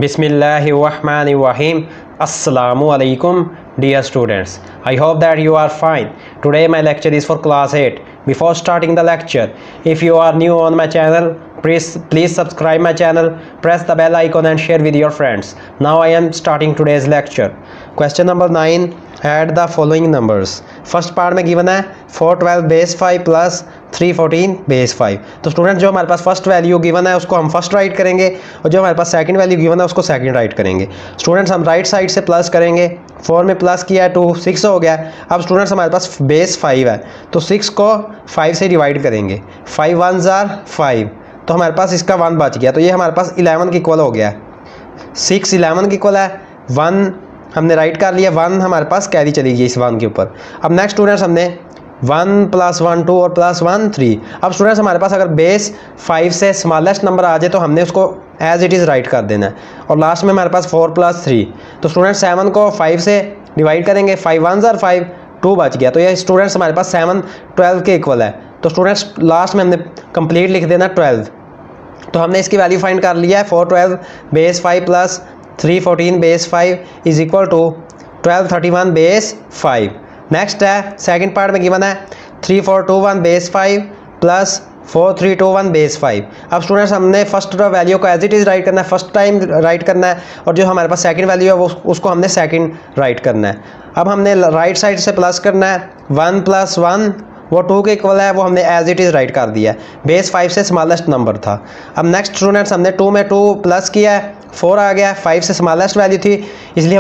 Bismillahirrahmanirrahim. Assalamu alaikum, dear students. I hope that you are fine. Today my lecture is for class 8. Before starting the lecture, if you are new on my channel, please subscribe my channel, press the bell icon and share with your friends. Now I am starting today's lecture. Question number 9. Add the following numbers. First part में given है 412 base 5 plus 314 base 5। तो student जो हमारे पास first value given है उसको हम first write करेंगे और जो हमारे पास सेकंड वैल्यू गिवन है उसको सेकंड राइट करेंगे। स्टूडेंट्स हम राइट साइड से प्लस करेंगे, 4 में प्लस किया है 2 6 हो गया। अब स्टूडेंट्स हमारे पास बेस 5 है तो 6 को 5 से डिवाइड करेंगे, 5 1s are 5 तो हमारे पास इसका 1 बच गया, तो ये हमारे पास 11 के इक्वल हो गया। 6 11 के इक्वल है, 1 हमने राइट कर लिया, 1 हमारे पास कैरी चली गई इस 1 के ऊपर। अब नेक्स्ट स्टूडेंट्स हमने 1 + 1 2 और +1 3। अब स्टूडेंट्स हमारे पास अगर बेस 5 से स्मॉलेस्ट नंबर आ जाए तो हमने उसको एज इट इज़ राइट कर देना है। और लास्ट में हमारे पास 4 + 3 तो स्टूडेंट्स 7 को 5 से डिवाइड करेंगे, 5 1s are 5 2 बच गया। तो ये स्टूडेंट्स हमारे पास 7 12 के इक्वल है। तो स्टूडेंट्स लास्ट में हमने कंप्लीट लिख देना 12। तो हमने इसकी वैल्यू फाइंड कर लिया है, 412 base 5 plus 314 base 5 is equal to 1231 base 5। Next है सेकंड पार्ट में गिवन है 3421 बेस 5 प्लस 4321 बेस 5। अब स्टूडेंट्स हमने फर्स्ट वैल्यू को एज इट इज़ राइट करना है, फर्स्ट टाइम राइट करना है, और जो हमारे पास सेकंड वैल्यू है वो उसको हमने सेकंड राइट करना है। अब हमने राइट साइड से प्लस करना है, 1 + 1 वो 2 के इक्वल है, वो हमने एज इट इज़ राइट कर दिया है, बेस 5 से स्मॉलेस्ट नंबर था। अब नेक्स्ट स्टूडेंट्स हमने 2 में 2 प्लस किया है, 4 आ गया, 5 से स्मॉलेस्ट वैल्यू थी इसलिए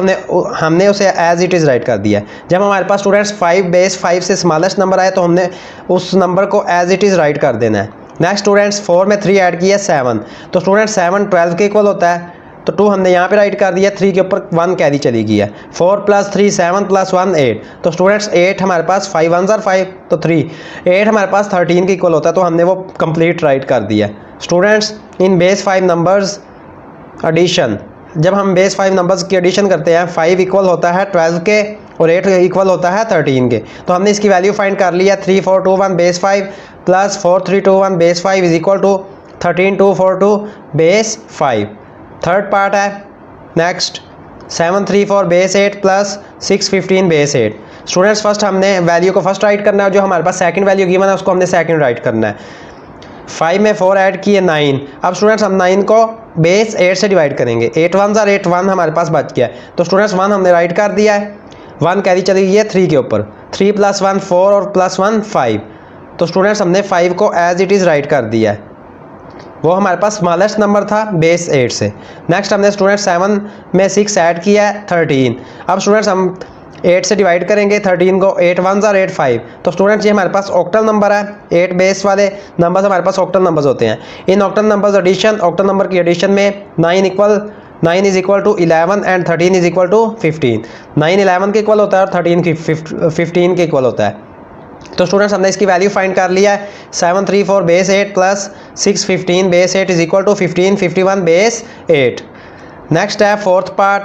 हमने उसे एज इट इज़ राइट कर दिया। जब हमारे पास स्टूडेंट्स 5 बेस 5 से स्मॉलेस्ट नंबर आए तो हमने उस नंबर को एज इट इज़ राइट कर देना है। नेक्स्ट स्टूडेंट्स 4 में 3 ऐड किया 7 तो स्टूडेंट्स 7 12 के इक्वल होता है, तो 2 हमने यहाँ पे राइट कर दिया, 3 के ऊपर 1 कैरी चली गई है, 4 + 3 7 + 1 8 तो स्टूडेंट्स 8 हमारे पास 5 1s are 5 तो 3 8 हमारे पास 13 के इक्वल होता है, तो हमने वो कंप्लीट राइट कर दिया। Students in base 5 numbers addition, जब हम बेस 5 नंबर्स की एडिशन करते हैं 5 इक्वल होता है 12 के और 8 इक्वल होता है 13 के। तो हमने इसकी वैल्यू फाइंड कर लिया, 3421 base 5 plus 4321 base 5 is equal to 13242 base 5। Third part है next 734 base 8 plus 615 base 8। Students first हमने वैल्यू को फर्स्ट राइट करना है, जो हमारे पास सेकंड वैल्यू गिवन है उसको हमने सेकंड राइट करना है। 5 में 4 ऐड किए 9। अब स्टूडेंट्स हम 9 को बेस 8 से डिवाइड करेंगे, 8 1s are 8 1 हमारे पास बच गया, तो स्टूडेंट्स 1 हमने राइट कर दिया है, 1 कैरी चली गई है 3 के ऊपर, 3 + 1 4 और +1 5 तो स्टूडेंट्स हमने 5 को एज इट इज़ राइट कर दिया है, वो हमारे पास स्मॉलेस्ट नंबर था बेस 8 से। नेक्स्ट हमने स्टूडेंट 7 में 6 ऐड किया है 13। अब स्टूडेंट्स हम 8 से डिवाइड करेंगे 13 को, 8 1s are 8 5 तो स्टूडेंट्स ये हमारे पास ऑक्टल नंबर है, 8 बेस वाले नंबर्स हमारे पास ऑक्टल नंबर्स होते हैं। In octal numbers addition, octal number की एडिशन में 9 is equal to 11 and 13 is equal to 15। 9 11 के इक्वल होता है और 13 15 के इक्वल होता है। तो स्टूडेंट्स हमने इसकी वैल्यू फाइंड कर लिया है, 734 base 8 plus 615 base 8 is equal to 1551 base 8। Next है फोर्थ पार्ट,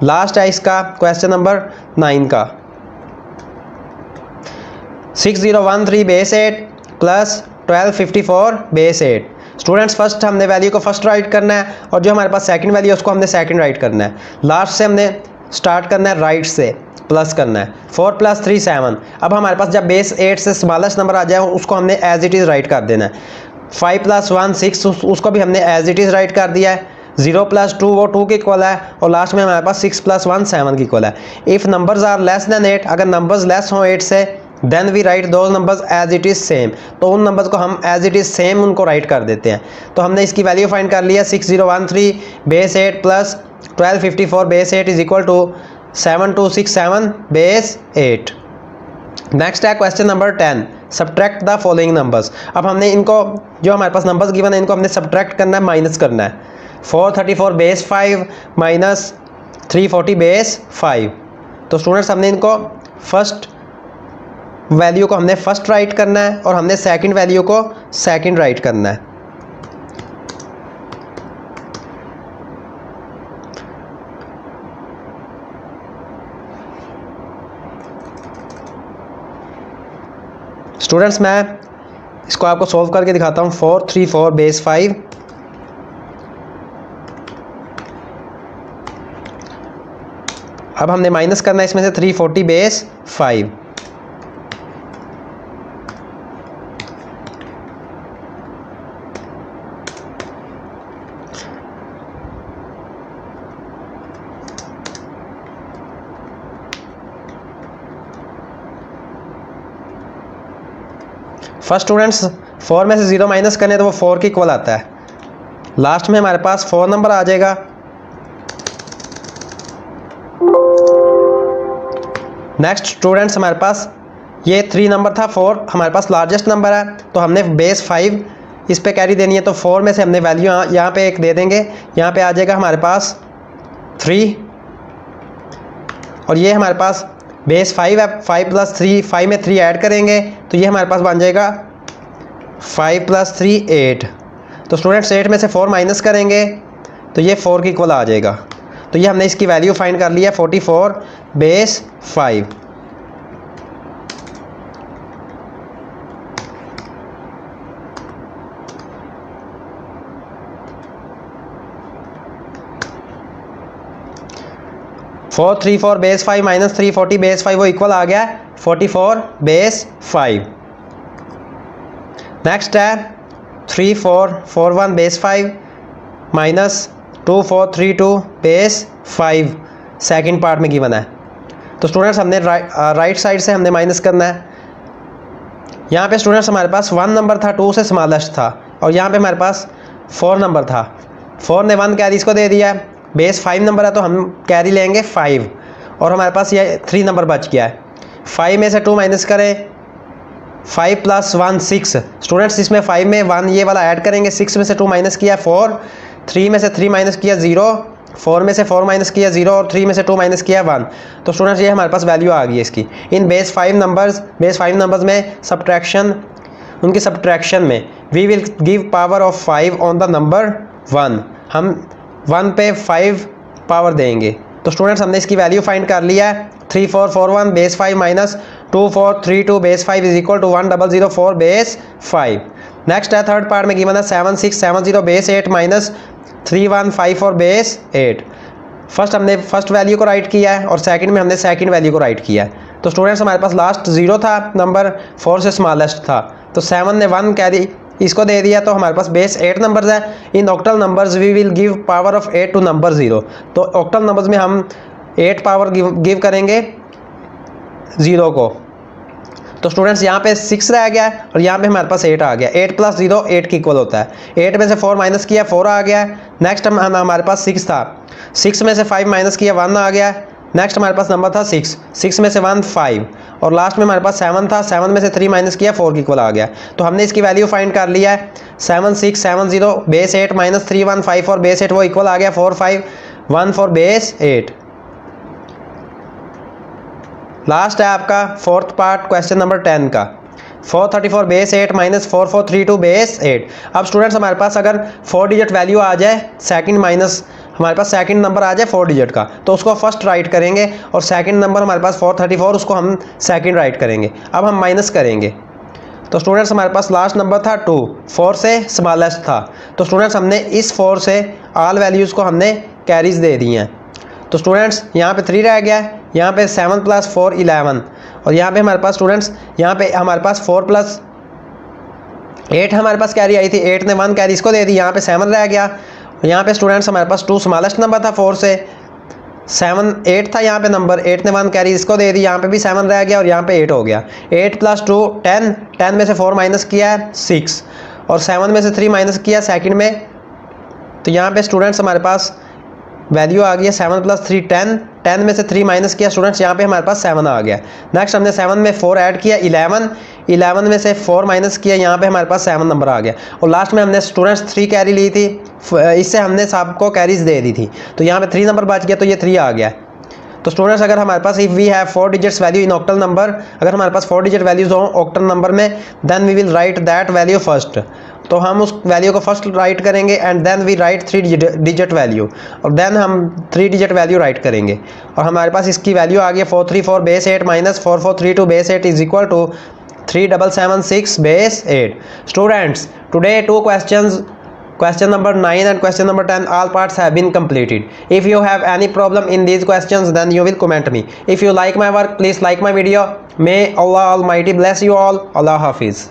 लास्ट है इसका क्वेश्चन नंबर 9 का, 6013 base 8 plus 1254 base 8। Students first हमने वैल्यू को फर्स्ट राइट करना है और जो हमारे पास सेकंड वैल्यू है उसको हमने सेकंड राइट करना है। लास्ट से हमने स्टार्ट करना है, राइट से प्लस करना है, 4 + 3 7। अब हमारे पास जब बेस 8 से स्मॉलेस्ट नंबर आ जाए उसको हमने एज इट इज़ राइट कर देना है। 5 + 1 6 उसको भी हमने एज इट इज़ राइट कर दिया है, 0 + 2 वो 2 के इक्वल है, और लास्ट में हमारे पास 6 + 1 7 के इक्वल है। If numbers are less than 8, अगर नंबर्स लेस हों 8 से, then we write those numbers as it is same, तो उन नंबर्स को हम एज इट इज़ सेम उनको राइट कर देते हैं। तो हमने इसकी वैल्यू फाइंड कर लिया, 6013 base 8 plus 1254 base 8 is equal to 7267 base 8। Next है question number 10, subtract the following numbers. अब हमने इनको जो हमारे पास नंबर्स गिवन है इनको हमने सब्ट्रैक्ट करना है, माइनस करना है। 434 बेस 5 माइनस 340 बेस 5। तो स्टूडेंट्स हमने इनको फर्स्ट वैल्यू को हमने फर्स्ट राइट करना है और हमने सेकंड वैल्यू को सेकंड राइट करना है। स्टूडेंट्स मैं इसको आपको सॉल्व करके दिखाता हूँ। 434 बेस 5 अब हमने माइनस करना है इसमें से 340 बेस 5। फर्स्ट स्टूडेंट्स 4 में से 0 माइनस करने तो वो 4 के इक्वल आता है। लास्ट में हमारे पास 4 नंबर आ जाएगा। नेक्स्ट स्टूडेंट्स हमारे पास ये 3 नंबर था, 4 हमारे पास लार्जेस्ट नंबर है, तो हमने बेस 5 इस पे कैरी देनी है। तो 4 में से हमने वैल्यू यहाँ पे एक दे देंगे, यहाँ पे आ जाएगा हमारे पास 3, और ये हमारे पास बेस 5 है, 5 प्लस 3, 5 में 3 ऐड करेंगे तो ये हमारे पास बन जाएगा 5 प्लस 3 8। तो स्टूडेंट्स 8 में से 4 माइनस करेंगे तो ये 4 के इक्वल आ जाएगा। तो ये हमने इसकी वैल्यू फाइंड कर लिया 44 base 5। Four 34 base 5 minus 340 base 5 वो इक्वल आ गया 44 बेस 5। नेक्स्ट है 3441 base 5 minus 2432 base 5 second part में गिवन है। तो स्टूडेंट्स हमने राइट साइड से हमने माइनस करना है। यहाँ पे स्टूडेंट्स हमारे पास 1 नंबर था, 2 से स्मॉलेस्ट था, और यहाँ पे हमारे पास 4 नंबर था। 4 ने 1 कैरी इसको दे दिया है, बेस 5 नंबर है तो हम कैरी लेंगे 5, और हमारे पास ये 3 नंबर बच गया है। 5 में से 2 माइनस करें, 5 प्लस 1 6। स्टूडेंट्स इसमें 5 में 1 ये वाला ऐड करेंगे, 6 में से 2 माइनस किया 4, 3 में से 3 माइनस किया 0, 4 में से 4 माइनस किया 0, और 3 में से 2 माइनस किया 1। तो स्टूडेंट्स ये हमारे पास वैल्यू आ गई है इसकी। इन बेस 5 नंबर्स में सब्ट्रैक्शन, उनकी सब्ट्रैक्शन में we will give power of 5 on the number 1। हम 1 पे 5 पावर देंगे। तो स्टूडेंट्स हमने इसकी वैल्यू फाइंड कर लिया है 3441 base 5 minus 2432 base 5 is equal to 1004 base 5। Next है थर्ड पार्ट में गिवन है 7670 बेस 8 माइनस 3154 बेस 8। फर्स्ट हमने फर्स्ट वैल्यू को राइट किया है और सेकंड में हमने सेकंड वैल्यू को राइट किया है। तो स्टूडेंट्स हमारे पास लास्ट 0 था, नंबर 4 से स्मॉलेस्ट था, तो 7 ने 1 कैरी इसको दे दिया, तो हमारे पास बेस 8 नंबर्स है। In octal numbers we will give power of 8 to number 0। तो ऑक्टल नंबर्स में हम 8 पावर गिव करेंगे 0 को। तो स्टूडेंट्स यहाँ पे 6 रह गया है और यहाँ पे हमारे पास 8 आ गया। 8 प्लस 0 8 के इक्वल होता है। 8 में से 4 माइनस किया 4 आ गया। नेक्स्ट हमारे पास 6 था, 6 में से 5 माइनस किया 1 आ गया। नेक्स्ट हमारे पास नंबर था 6, 6 में से 1 5, और लास्ट में हमारे पास 7 था, 7 में से 3 माइनस किया 4 के इक्वल आ गया। तो हमने इसकी वैल्यू फाइंड कर लिया है 7670 बेस 8 माइनस 3154 बेस 8 वो इक्वल आ गया 4514 बेस 8। लास्ट है आपका फोर्थ पार्ट क्वेश्चन नंबर 10 का 434 बेस 8 माइनस 4432 बेस 8। अब स्टूडेंट्स हमारे पास अगर 4 डिजिट वैल्यू आ जाए, सेकंड माइनस हमारे पास सेकंड नंबर आ जाए 4 डिजिट का, तो उसको फर्स्ट राइट करेंगे, और सेकंड नंबर हमारे पास 434 उसको हम सेकंड राइट करेंगे। अब हम माइनस करेंगे, तो स्टूडेंट्स हमारे पास लास्ट नंबर था 2, 4 से स्मॉलेस्ट था, तो स्टूडेंट्स हमने इस 4 से ऑल वैल्यूज़ को हमने कैरीज दे दी हैं। तो स्टूडेंट्स यहाँ पे 3 रह गया है, यहाँ पे 7 प्लस 4 11, और यहाँ पे हमारे पास स्टूडेंट्स यहाँ पे हमारे पास 4 प्लस 8 हमारे पास कैरी आई थी, 8 ने 1 कैरी इसको दे दी, यहाँ पे 7 रह गया। यहाँ पे स्टूडेंट्स हमारे पास 2 स्मॉलेस्ट नंबर था 4 से, 7 8 था यहाँ पे नंबर, 8 ने 1 कैरी इसको दे दी, यहाँ पे भी 7 रह गया और यहाँ पे 8 हो गया। 8 प्लस 2 10, 10 में से 4 माइनस किया है 6, और 7 में से 3 माइनस किया सेकंड में, तो यहाँ पे स्टूडेंट्स हमारे पास वैल्यू आ गई है 7 प्लस 3 10, 10 में से 3 माइनस किया स्टूडेंट्स, यहाँ पे हमारे पास 7 आ गया। नेक्स्ट हमने 7 में 4 ऐड किया 11, 11 में से 4 माइनस किया, यहाँ पे हमारे पास 7 नंबर आ गया। और लास्ट में हमने स्टूडेंट्स 3 कैरी ली थी, इससे हमने सबको कैरीज दे दी थी, तो यहाँ पे 3 नंबर बच गया, तो ये 3 आ गया। तो स्टूडेंट्स अगर हमारे पास if we have 4 digits value in octal number, अगर हमारे पास 4 डिजिट वैल्यूज हो ऑक्टल नंबर में, then we will write that value first. तो हम उस वैल्यू को फर्स्ट राइट करेंगे and then we write 3 digit value, और देन हम 3 डिजिट वैल्यू राइट करेंगे। और हमारे पास इसकी वैल्यू आ गई 434 base 8 minus 4432 base 8 is equal to 3776 base 8। Students today 2 questions Question number 9 and question number 10, all parts have been completed. If you have any problem in these questions, then you will comment me. If you like my work, please like my video. May Allah Almighty bless you all. Allah Hafiz.